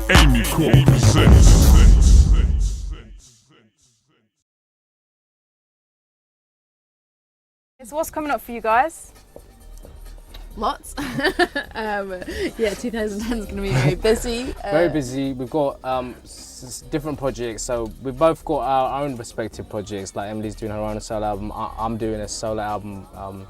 Amykpresents. So what's coming up for you guys? Lots. Yeah, 2010 is going to be very busy. Very busy. We've got different projects. So we've both got our own respective projects. Like Emeli's doing her own solo album. I'm doing a solo album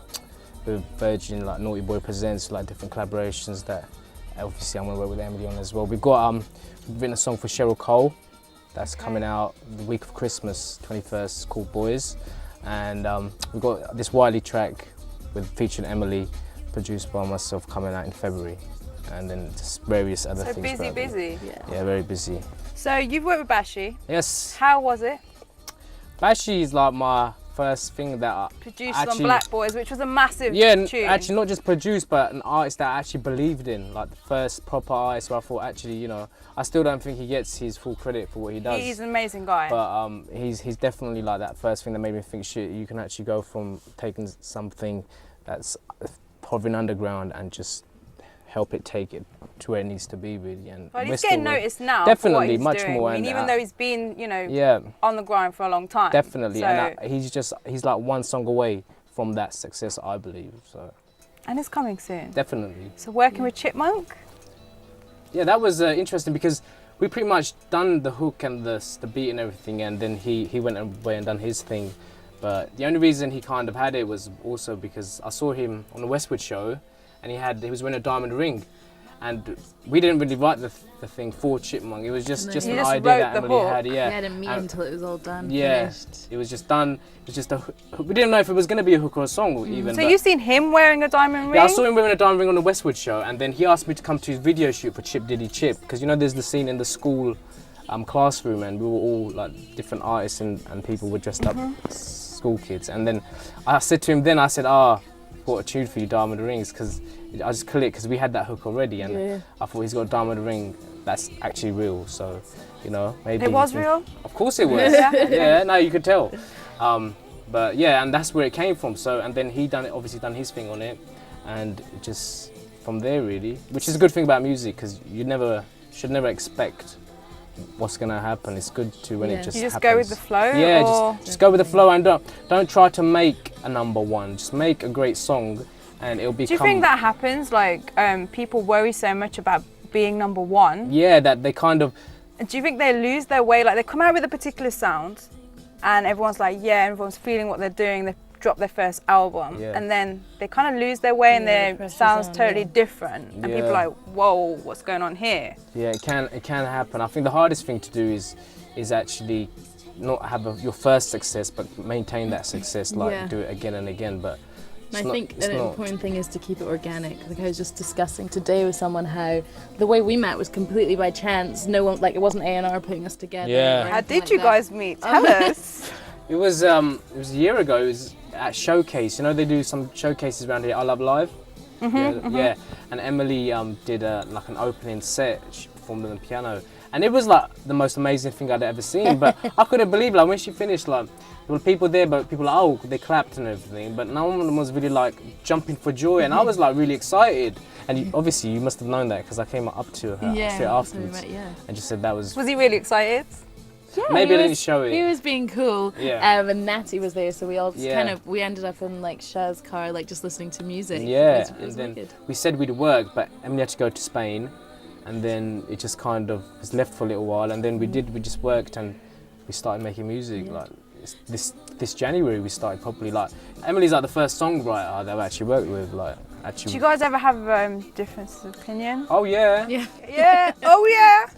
with Virgin, like Naughty Boy Presents, like different collaborations that obviously I'm going to work with Emeli on as well. We've written a song for Cheryl Cole that's coming out the week of Christmas, 21st, called Boys. And we've got this Wiley track featuring Emeli, produced by myself, coming out in February, and then just various other things. So busy. Yeah, very busy. So you've worked with Bashi. Yes. How was it? Bashi is like my first thing that I Produced on Black Boys, which was a massive tune. Actually not just produced, but an artist that I actually believed in, like the first proper artist where I thought, actually, you know, I still don't think he gets his full credit for what he does. He's an amazing guy. But he's definitely like that first thing that made me think, shit, you can actually go from taking something that's hovering underground and just help it take it to where it needs to be, really. And but he's getting noticed now. Definitely, for what he's much doing. more. I mean, and, even though he's been, you know, on the grind for a long time. Definitely, so, and he's like one song away from that success, I believe. So. And it's coming soon. Definitely. So working with Chipmunk. Yeah, that was interesting because we pretty much done the hook and the beat and everything, and then he went away and done his thing. But the only reason he kind of had it was also because I saw him on the Westwood show, and he was wearing a diamond ring, and we didn't really write the thing for Chipmunk. It was just an idea that Emeli had. Yeah. We hadn't meet until it was all done. Yeah, finished. It was just done. It was just we didn't know if it was going to be a hook or a song even. So you've seen him wearing a diamond ring? Yeah, I saw him wearing a diamond ring on the Westwood show, and then he asked me to come to his video shoot for Chip Diddy Chip, because you know there's the scene in the school classroom, and we were all like different artists and people were dressed up school kids. And then I said to him, got a tune for you, diamond rings, because I just clicked because we had that hook already, and I thought he's got a diamond ring that's actually real. So, you know, maybe it was real. Of course it was. Yeah, no, you could tell. But yeah, and that's where it came from. So, and then he obviously done his thing on it, and it just from there really, which is a good thing about music, because you should never expect what's gonna happen. It's good to when it just you just happens. Go with the flow. Yeah, just go with the flow, and don't try to make a number one. Just make a great song, and it'll become. Do you think that happens? Like people worry so much about being number one. Yeah, that they kind of. Do you think they lose their way? Like they come out with a particular sound, and everyone's like, yeah, everyone's feeling what they're doing. They drop their first album, and then they kind of lose their way, and their sound's totally different, and people are like, whoa, what's going on here? Yeah, it can happen. I think the hardest thing to do is actually not have your first success, but maintain that success, like do it again and again. But I think an important thing is to keep it organic. Like I was just discussing today with someone how the way we met was completely by chance. No one, like it wasn't A&R putting us together. Yeah. How did you guys meet? Tell us. It was a year ago. It was at Showcase. You know, they do some showcases around here. I Love Live. Yeah. And Emeli did like an opening set. She performed on the piano, and it was like the most amazing thing I'd ever seen. But I couldn't believe, like, when she finished, like there were people there, but people like, they clapped and everything. But no one was really like jumping for joy, and I was like really excited. And obviously you must have known that because I came up to her straight afterwards, and just said that was. Was he really excited? Yeah, maybe I didn't show it. He was being cool. Yeah. And Natty was there, so we all just we ended up in like Shah's car, like just listening to music. Yeah, it was and then wicked. we said we'd work, but Emeli had to go to Spain, and then it just kind of was left for a little while, and then we just worked and we started making music. Like this January we started properly. Like Emeli's like the first songwriter that I actually worked with. Like actually. Do you guys ever have differences of opinion? Oh yeah. Yeah. Oh yeah.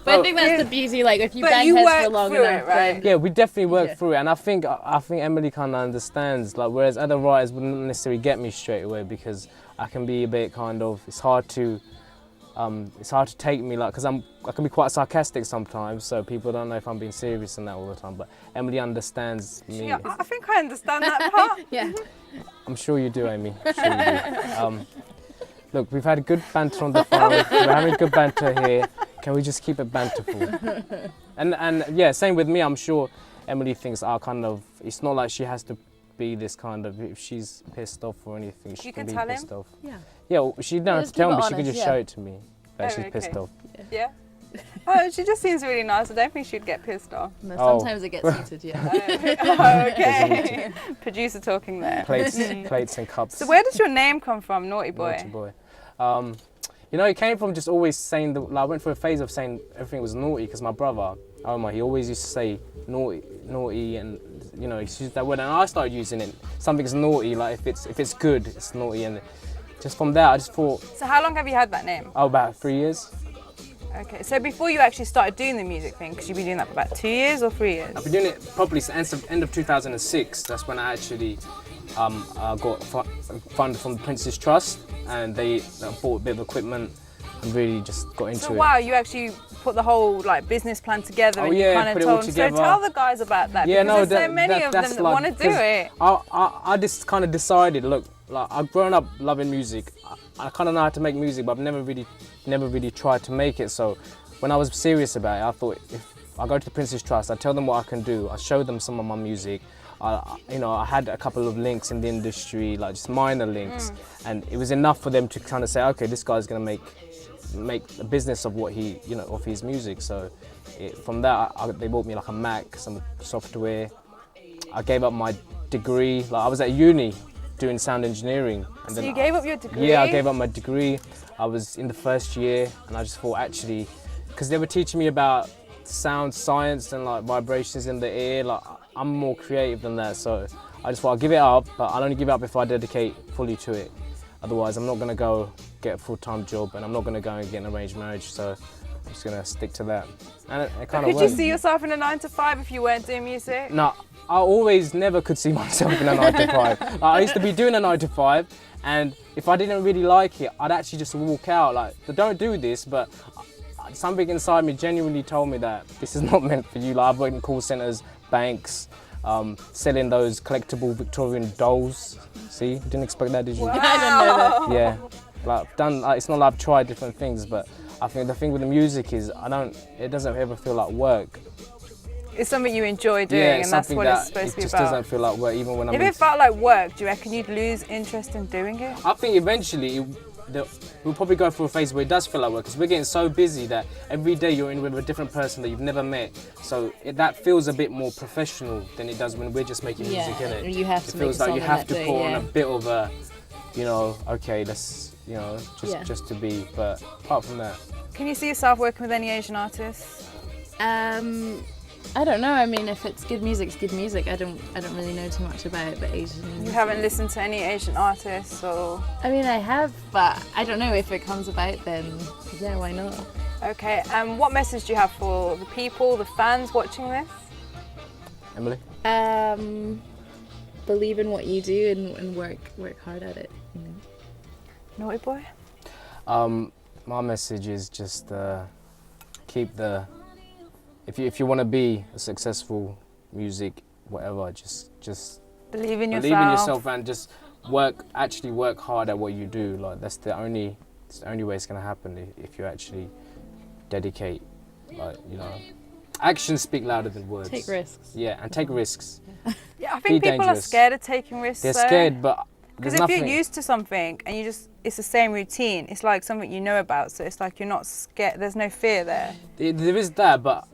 But I think that's the beauty, like if you bang heads for long enough, right? Yeah, we definitely worked through it, and I think Emeli kind of understands, like, whereas other writers wouldn't necessarily get me straight away, because I can be a bit kind of, it's hard to take me, like, because I can be quite sarcastic sometimes, so people don't know if I'm being serious and that all the time, but Emeli understands me. Yeah, I think I understand that part. Yeah. I'm sure you do, Amy. I'm sure you do. Look, we've had a good banter on the phone, we're having good banter here. Can we just keep it banterful? and yeah, same with me. I'm sure Emeli thinks it's not like she has to be this kind of, if she's pissed off or anything, she can be pissed off. Yeah. Yeah, well, she don't have to tell me, she can just show it to me that she's pissed off. Yeah. Oh, she just seems really nice. I don't think she'd get pissed off. No, sometimes it gets heated, yeah. Oh, okay. Producer talking there. Plates and cups. So where does your name come from, Naughty Boy? Naughty Boy. You know, it came from just always saying, I went through a phase of saying everything was naughty because my brother, Omar, he always used to say naughty, and you know, he used that word, and I started using it. Something's naughty, like if it's good, it's naughty, and just from there, I just thought. So how long have you had that name? Oh, about 3 years. Okay, so before you actually started doing the music thing, because you've been doing that for about 2 years or 3 years? I've been doing it properly since the end of 2006. That's when I actually got funded from the Prince's Trust, and they bought a bit of equipment and really just got into it. So wow, you actually put the whole like business plan together, and you kind of put it told all them. together. So tell the guys about that, because there's so many of them that want to do it. I just kind of decided, look, like I've grown up loving music. I kind of know how to make music, but I've never really tried to make it. So when I was serious about it, I thought if I go to the Prince's Trust, I tell them what I can do. I show them some of my music. I had a couple of links in the industry, like just minor links, and it was enough for them to kind of say, okay, this guy's gonna make a business of what he, of his music. So from that, they bought me like a Mac, some software. I gave up my degree. Like I was at uni doing sound engineering. And so you gave up your degree? Yeah, I gave up my degree. I was in the first year, and I just thought actually, because they were teaching me about sound science and like vibrations in the ear, like I'm more creative than that. So I just thought I'll give it up, but I'll only give it up if I dedicate fully to it. Otherwise, I'm not gonna go get a full-time job, and I'm not gonna go and get an arranged marriage. So I'm just gonna stick to that. And it kind of worked. Could you see yourself in a 9 to 5 if you weren't doing music? No, I always never could see myself in a 9 to 5. Like, I used to be doing a 9 to 5, and if I didn't really like it, I'd actually just walk out. Like, don't do this, but something inside me genuinely told me that this is not meant for you. Like, I've worked in call centers, banks, selling those collectible Victorian dolls. See, you didn't expect that, did you? Wow. I didn't know that. Yeah, like I've done. It's not like I've tried different things, but I think the thing with the music is it doesn't ever feel like work. It's something you enjoy doing, and that's what it's supposed to be about. It just doesn't feel like work, even when I'm. If it felt like work, do you reckon you'd lose interest in doing it? I think eventually we'll probably go through a phase where it does feel like work, because we're getting so busy that every day you're in with a different person that you've never met. So that feels a bit more professional than it does when we're just making music, innit? You have to. It feels like you have to put on a a bit of a, okay, that's just to be. But apart from that, can you see yourself working with any Asian artists? I don't know. I mean, if it's good music, it's good music. I don't really know too much about the Asian. You haven't listened to any Asian artists, or? I mean, I have, but I don't know if it comes about. Then, yeah, why not? Okay. What message do you have for the people, the fans watching this? Emeli? Believe in what you do and work hard at it. Naughty Boy. My message is just keep the. If you want to be a successful music, whatever, just believe in yourself. Believe in yourself and just actually work hard at what you do. Like it's the only way it's gonna happen if you actually dedicate. Like actions speak louder than words. Take risks. Yeah, and take risks. Yeah, I think people are scared of taking risks. They're scared, but because if you're used to something and it's the same routine, it's like something you know about. So it's like you're not scared. There's no fear there. There is that, but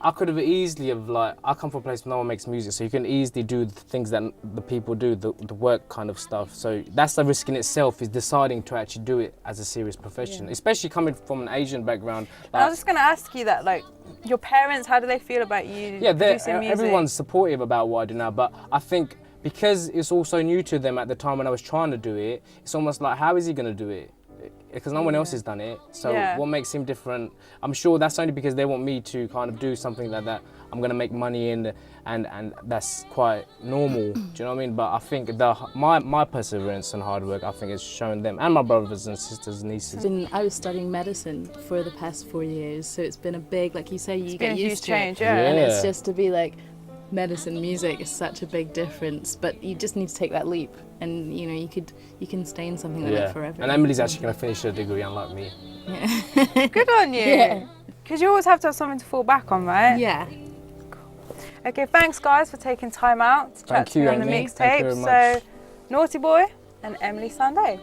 I could have easily I come from a place where no one makes music, so you can easily do the things that the people do, the work kind of stuff. So that's the risk in itself, is deciding to actually do it as a serious profession, especially coming from an Asian background. I was just going to ask you that, like, your parents, how do they feel about you producing music? Everyone's supportive about what I do now, but I think because it's also new to them at the time when I was trying to do it, it's almost like, how is he going to do it? Because no one else has done it, so what makes him different? I'm sure that's only because they want me to kind of do something like that I'm going to make money in, and that's quite normal, do you know what I mean? But I think my perseverance and hard work, I think it's shown them, and my brothers and sisters and nieces. I was studying medicine for the past 4 years, so it's been a big, like you say, you get used to change, it. And it's just to be like, medicine music is such a big difference, but you just need to take that leap, and you can stay in something like that forever. And Emeli's actually going to finish her degree, unlike me. Yeah. Good on you. Because you always have to have something to fall back on, right? Yeah. Cool. Okay, thanks guys for taking time out to chat to me on the mixtape. So, Naughty Boy and Emeli Sande.